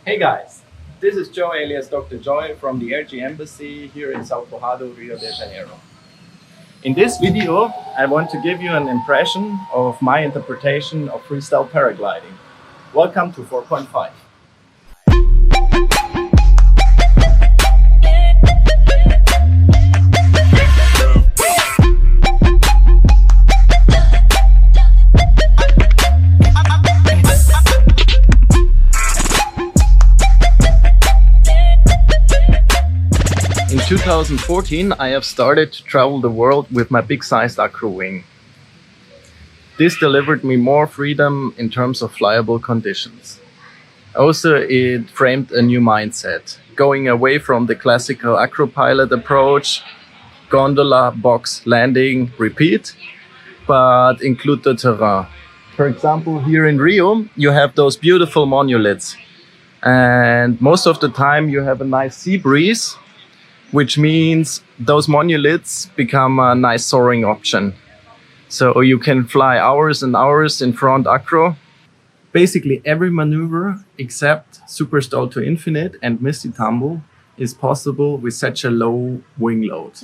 Hey guys, this is Joe alias Dr. Joy from the airG embassy here in Sao Paulo, Rio de Janeiro. In this video, I want to give you an impression of my interpretation of freestyle paragliding. Welcome to 4.5. In 2014, I have started to travel the world with my big-sized acro wing. This delivered me more freedom in terms of flyable conditions. Also, it framed a new mindset, going away from the classical acro pilot approach, gondola, box, landing, repeat, but include the terrain. For example, here in Rio, you have those beautiful monoliths, and most of the time you have a nice sea breeze, which means those monoliths become a nice soaring option. So you can fly hours and hours in front acro. Basically every maneuver except super stall to infinite and misty tumble is possible with such a low wing load.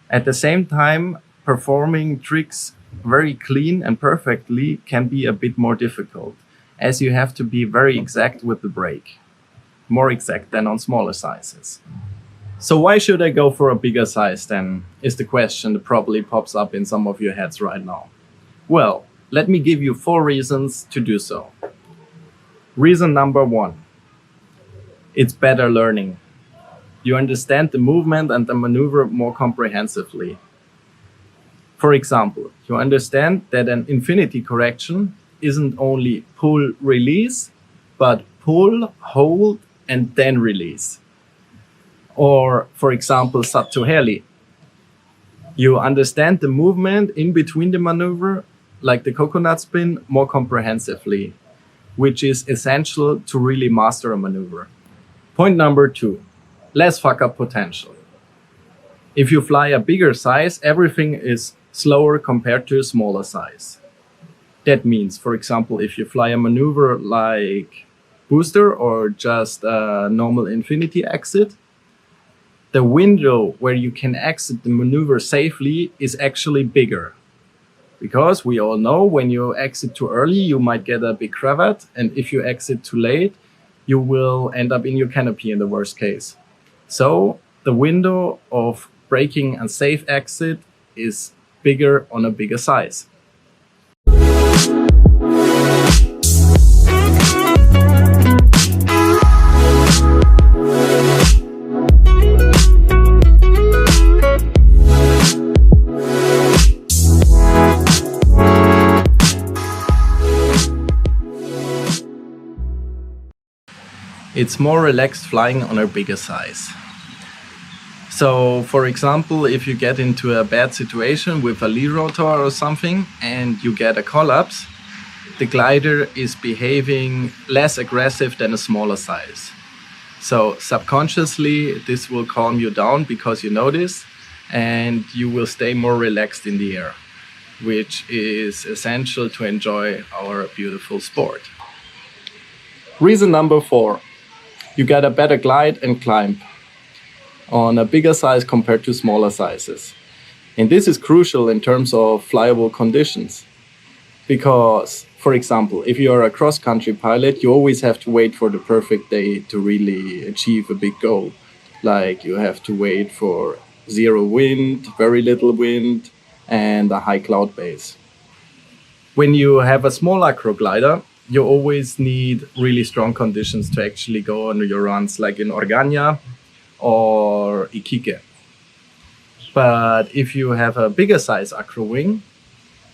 At the same time, performing tricks very clean and perfectly can be a bit more difficult, as you have to be very exact with the brake. More exact than on smaller sizes. So why should I go for a bigger size then, is the question that probably pops up in some of your heads right now. Well, let me give you 4 reasons to do so. Reason number 1. It's better learning. You understand the movement and the maneuver more comprehensively. For example, you understand that an infinity correction isn't only pull, release, but pull, hold, and then release. Or, for example, sub to heli. You understand the movement in between the maneuver, like the coconut spin, more comprehensively, which is essential to really master a maneuver. Point number 2, less fuck-up potential. If you fly a bigger size, everything is slower compared to a smaller size. That means, for example, if you fly a maneuver like booster or just a normal infinity exit, the window where you can exit the maneuver safely is actually bigger. Because we all know when you exit too early, you might get a big cravat, and if you exit too late, you will end up in your canopy in the worst case. So the window of braking a safe exit is bigger on a bigger size. It's more relaxed flying on a bigger size. So, for example, if you get into a bad situation with a lee rotor or something and you get a collapse, the glider is behaving less aggressive than a smaller size. So subconsciously, this will calm you down because you know this, and you will stay more relaxed in the air, which is essential to enjoy our beautiful sport. Reason number 4. You get a better glide and climb on a bigger size compared to smaller sizes. And this is crucial in terms of flyable conditions. Because, for example, if you are a cross-country pilot, you always have to wait for the perfect day to really achieve a big goal. Like you have to wait for 0 wind, very little wind, and a high cloud base. When you have a small acro glider, you always need really strong conditions to actually go on your runs, like in Organya or Iquique. But if you have a bigger size acro wing,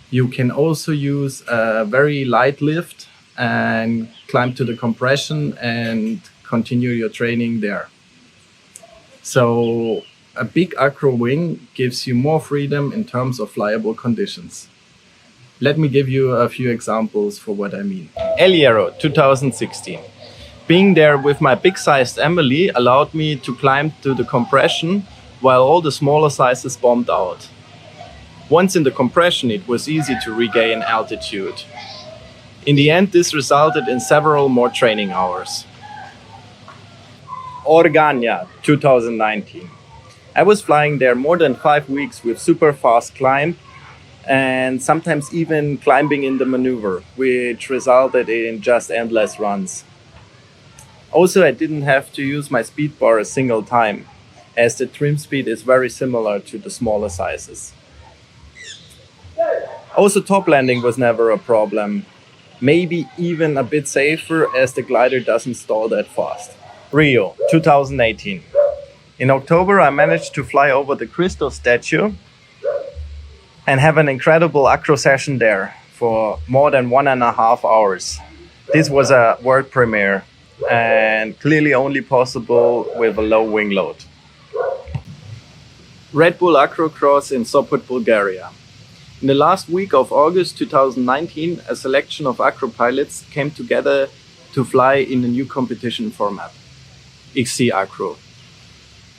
you can also use a very light lift and climb to the compression and continue your training there. So a big acro wing gives you more freedom in terms of flyable conditions. Let me give you a few examples for what I mean. El Hierro 2016. Being there with my big-sized Emilie allowed me to climb to the compression while all the smaller sizes bombed out. Once in the compression, it was easy to regain altitude. In the end, this resulted in several more training hours. Organia 2019. I was flying there more than 5 weeks with super fast climb and sometimes even climbing in the maneuver, which resulted in just endless runs. Also, I didn't have to use my speed bar a single time, as the trim speed is very similar to the smaller sizes. Also, top landing was never a problem, maybe even a bit safer as the glider doesn't stall that fast. Rio 2018. In October, I managed to fly over the crystal statue and have an incredible acro session there for more than 1.5 hours. This was a world premiere and clearly only possible with a low wing load. Red Bull Acrocross in Sopot, Bulgaria. In the last week of August 2019, a selection of acro pilots came together to fly in a new competition format, XC Acro.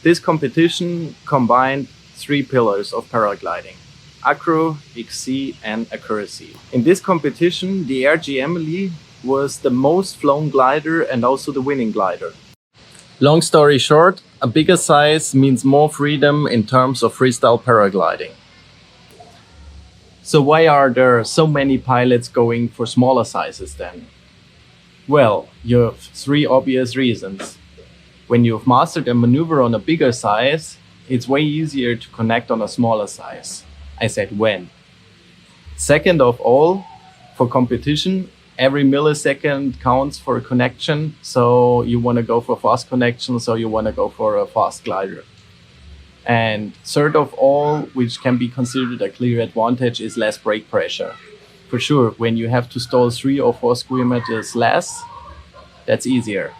This competition combined 3 pillars of paragliding: acro, XC and accuracy. In this competition, the airG Emilie was the most flown glider and also the winning glider. Long story short, a bigger size means more freedom in terms of freestyle paragliding. So why are there so many pilots going for smaller sizes then? Well, you have 3 obvious reasons. When you've mastered a maneuver on a bigger size, it's way easier to connect on a smaller size. I said when. Second of all, for competition, every millisecond counts for a connection. So you want to go for fast connection, so you want to go for a fast glider. And third of all, which can be considered a clear advantage, is less brake pressure. For sure, when you have to stall 3 or 4 square meters less, that's easier.